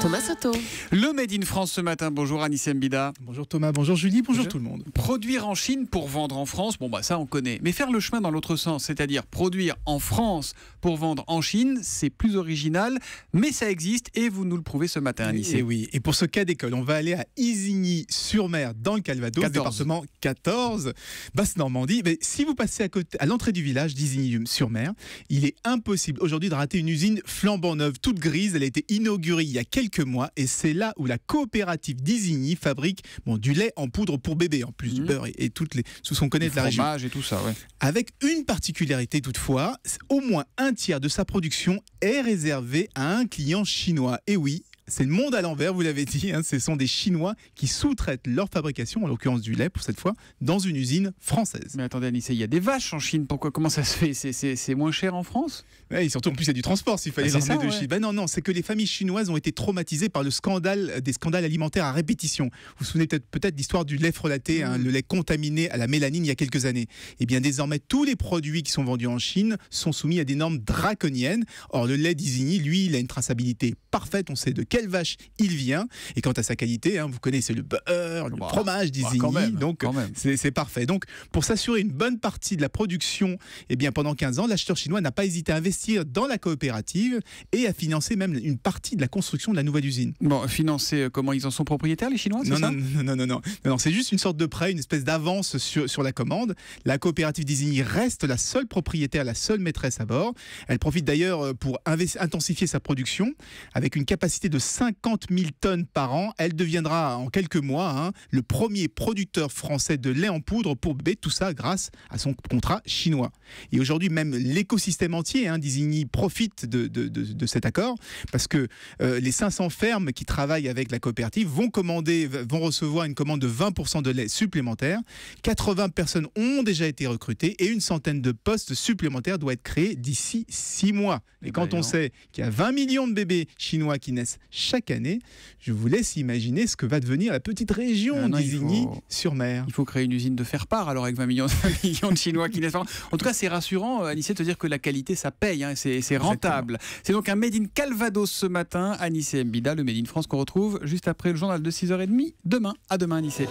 Thomas Soto. Le Made in France ce matin. Bonjour Anissé Mbida. Bonjour Thomas, bonjour Julie, bonjour tout le monde. Produire en Chine pour vendre en France, ça on connaît. Mais faire le chemin dans l'autre sens, c'est-à-dire produire en France pour vendre en Chine, c'est plus original, mais ça existe et vous nous le prouvez ce matin Anissé. Et oui, et pour ce cas d'école, on va aller à Isigny-sur-Mer dans le Calvados, département 14, Basse-Normandie. Mais si vous passez à l'entrée du village d'Isigny-sur-Mer, il est impossible aujourd'hui de rater une usine flambant neuve, toute grise. Elle a été inaugurée il y a quelques mois et c'est là où la coopérative d'Isigny fabrique du lait en poudre pour bébé, en plus du beurre et toutes les sous son connaît de la région. Et tout ça, ouais. Avec une particularité toutefois, au moins un tiers de sa production est réservé à un client chinois. Et oui, c'est le monde à l'envers, vous l'avez dit, ce sont des Chinois qui sous-traitent leur fabrication, en l'occurrence du lait pour cette fois, dans une usine française. Mais attendez Anissé, il y a des vaches en Chine, comment ça se fait? C'est moins cher en France? Ouais, et surtout en plus il y a du transport s'il fallait l'emmener de Chine. Non, c'est que les familles chinoises ont été traumatisées par des scandales alimentaires à répétition. Vous vous souvenez peut-être de l'histoire du lait frelaté, le lait contaminé à la mélanine il y a quelques années. Et bien désormais tous les produits qui sont vendus en Chine sont soumis à des normes draconiennes. Or le lait d'Isigny, lui, il a une traçabilité parfaite, on sait de quelle vache il vient, et quant à sa qualité, vous connaissez le beurre, le fromage d'Isigny, donc c'est parfait. Donc pour s'assurer une bonne partie de la production, pendant 15 ans, l'acheteur chinois n'a pas hésité à investir dans la coopérative et à financer même une partie de la construction de la nouvelle usine. Financer comment? Ils en sont propriétaires les Chinois? Non, c'est juste une sorte de prêt, une espèce d'avance sur la commande. La coopérative d'Isigny reste la seule propriétaire, la seule maîtresse à bord. Elle profite d'ailleurs pour intensifier sa production avec une capacité de 50 000 tonnes par an. Elle deviendra en quelques mois le premier producteur français de lait en poudre pour bébé, tout ça grâce à son contrat chinois. Et aujourd'hui, même l'écosystème entier d'Isigny profite de cet accord parce que les 500 fermes qui travaillent avec la coopérative vont recevoir une commande de 20% de lait supplémentaire. 80 personnes ont déjà été recrutées et une centaine de postes supplémentaires doivent être créés d'ici 6 mois. Et quand on sait qu'il y a 20 millions de bébés chinois qui naissent chaque année, je vous laisse imaginer ce que va devenir la petite région d'Isigny-sur-Mer. Il faut créer une usine de faire-part alors avec 20 millions de Chinois qui naissent. En tout cas, c'est rassurant, Anissé, de te dire que la qualité, ça paye, c'est rentable. Exactement. C'est donc un Made in Calvados ce matin. Anissé Mbida, le Made in France qu'on retrouve juste après le journal de 6h30 demain. À demain, Anissé.